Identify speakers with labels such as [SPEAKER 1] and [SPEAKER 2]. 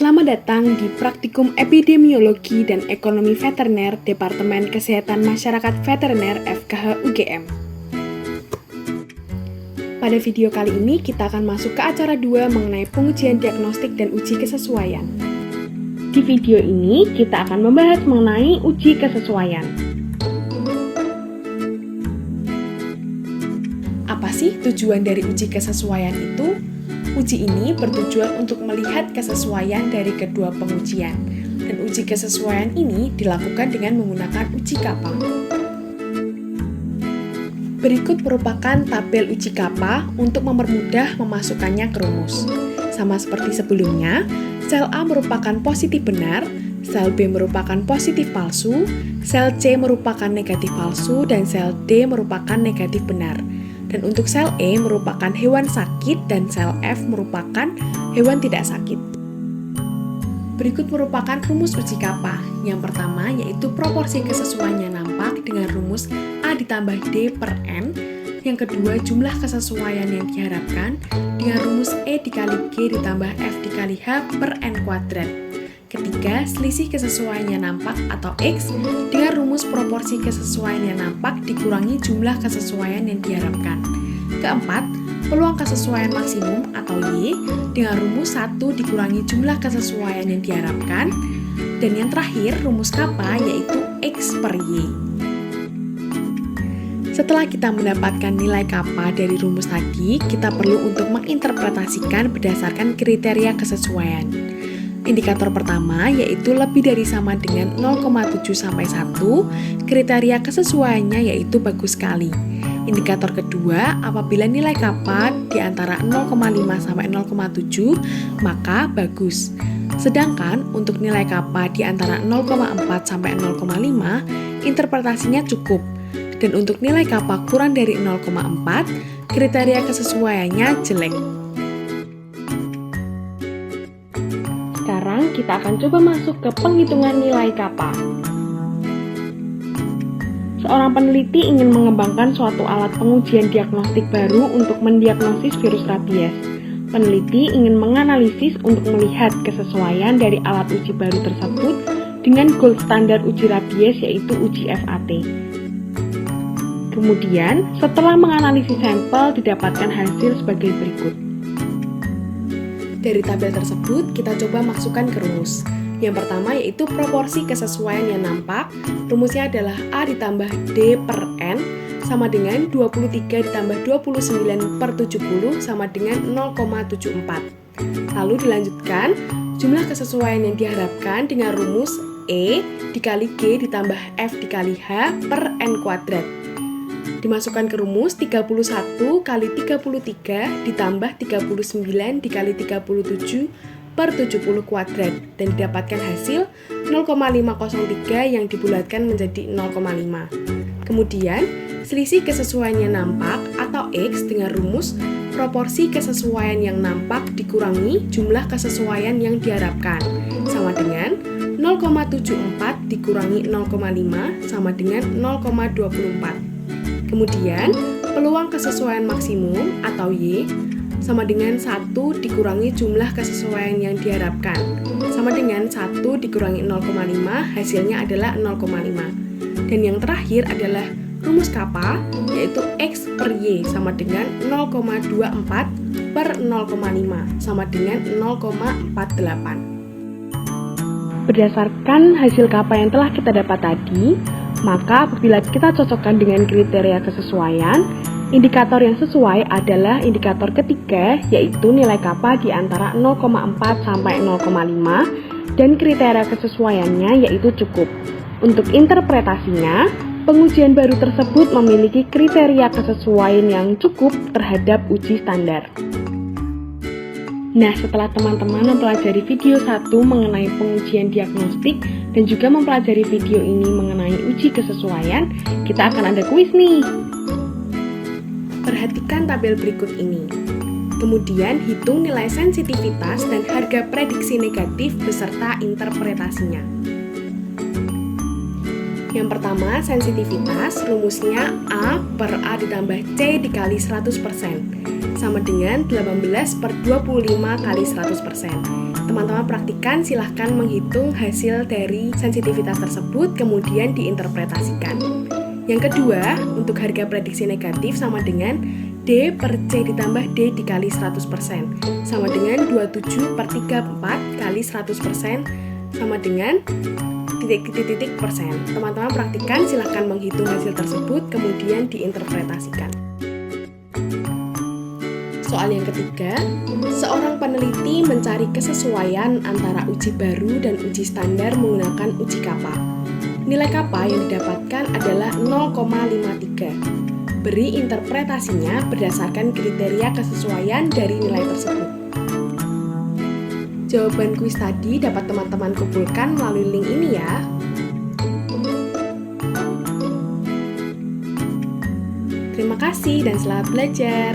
[SPEAKER 1] Selamat datang di Praktikum Epidemiologi dan Ekonomi Veteriner Departemen Kesehatan Masyarakat Veteriner FKH UGM. Pada video kali ini kita akan masuk ke acara 2 mengenai pengujian diagnostik dan uji kesesuaian. Di video ini kita akan membahas mengenai uji kesesuaian. Apa sih tujuan dari uji kesesuaian itu? Uji ini bertujuan untuk melihat kesesuaian dari kedua pengujian, dan uji kesesuaian ini dilakukan dengan menggunakan uji kappa. Berikut merupakan tabel uji kappa untuk mempermudah memasukkannya ke rumus. Sama seperti sebelumnya, sel A merupakan positif benar, sel B merupakan positif palsu, sel C merupakan negatif palsu, dan sel D merupakan negatif benar. Dan untuk sel E merupakan hewan sakit dan sel F merupakan hewan tidak sakit. Berikut merupakan rumus uji kappa. Yang pertama yaitu proporsi kesesuaiannya nampak dengan rumus A ditambah D per N. Yang kedua jumlah kesesuaian yang diharapkan dengan rumus E dikali G ditambah F dikali H per N kuadrat. Ketiga, selisih kesesuaiannya nampak atau X dengan rumus proporsi kesesuaiannya nampak dikurangi jumlah kesesuaian yang diharapkan. Keempat, peluang kesesuaian maksimum atau Y dengan rumus 1 dikurangi jumlah kesesuaian yang diharapkan. Dan yang terakhir, rumus kappa yaitu X per Y. Setelah kita mendapatkan nilai kappa dari rumus tadi, kita perlu untuk menginterpretasikan berdasarkan kriteria kesesuaian. Indikator pertama yaitu lebih dari sama dengan 0,7 sampai 1, kriteria kesesuaiannya yaitu bagus sekali. Indikator kedua, apabila nilai kappa di antara 0,5 sampai 0,7, maka bagus. Sedangkan untuk nilai kappa di antara 0,4 sampai 0,5, interpretasinya cukup. Dan untuk nilai kappa kurang dari 0,4, kriteria kesesuaiannya jelek. Sekarang kita akan coba masuk ke penghitungan nilai kappa. Seorang peneliti ingin mengembangkan suatu alat pengujian diagnostik baru untuk mendiagnosis virus rabies. Peneliti ingin menganalisis untuk melihat kesesuaian dari alat uji baru tersebut dengan gold standar uji rabies yaitu uji FAT. Kemudian, setelah menganalisis sampel didapatkan hasil sebagai berikut. Dari tabel tersebut, kita coba masukkan ke rumus. Yang pertama yaitu proporsi kesesuaian yang nampak. Rumusnya adalah A ditambah D per N sama dengan 23 ditambah 29 per 70 sama dengan 0,74. Lalu dilanjutkan, jumlah kesesuaian yang diharapkan dengan rumus E dikali G ditambah F dikali H per N kuadrat. Dimasukkan ke rumus 31 kali 33 ditambah 39 dikali 37 per 70 kuadrat dan didapatkan hasil 0,503 yang dibulatkan menjadi 0,5. Kemudian, selisih kesesuaiannya nampak atau X dengan rumus proporsi kesesuaian yang nampak dikurangi jumlah kesesuaian yang diharapkan sama dengan 0,74 dikurangi 0,5 sama dengan 0,24. Kemudian, peluang kesesuaian maksimum atau Y sama dengan 1 dikurangi jumlah kesesuaian yang diharapkan. Sama dengan 1 dikurangi 0,5, hasilnya adalah 0,5. Dan yang terakhir adalah rumus kappa, yaitu X per Y sama dengan 0,24 per 0,5 sama dengan 0,48. Berdasarkan hasil kappa yang telah kita dapat tadi, maka apabila kita cocokkan dengan kriteria kesesuaian, indikator yang sesuai adalah indikator ketiga, yaitu nilai kappa di antara 0,4 sampai 0,5 dan kriteria kesesuaiannya yaitu cukup. Untuk interpretasinya, pengujian baru tersebut memiliki kriteria kesesuaian yang cukup terhadap uji standar. Nah, setelah teman-teman mempelajari video 1 mengenai pengujian diagnostik dan juga mempelajari video ini mengenai uji kesesuaian, kita akan ada kuis nih. Perhatikan tabel berikut ini. Kemudian hitung nilai sensitivitas dan harga prediksi negatif beserta interpretasinya. Yang pertama, sensitivitas, rumusnya A per A ditambah C dikali 100%. sama dengan 18 per 25 kali 100%. Teman-teman praktikan, silahkan menghitung hasil dari sensitivitas tersebut, kemudian diinterpretasikan. Yang kedua, untuk harga prediksi negatif sama dengan D per C ditambah D dikali 100%, sama dengan 27 per 34 kali 100%, sama dengan titik-titik persen. Teman-teman praktikan, silahkan menghitung hasil tersebut, kemudian diinterpretasikan. Soal yang ketiga, seorang peneliti mencari kesesuaian antara uji baru dan uji standar menggunakan uji kappa. Nilai kappa yang didapatkan adalah 0,53. Beri interpretasinya berdasarkan kriteria kesesuaian dari nilai tersebut. Jawaban kuis tadi dapat teman-teman kumpulkan melalui link ini ya. Terima kasih dan selamat belajar.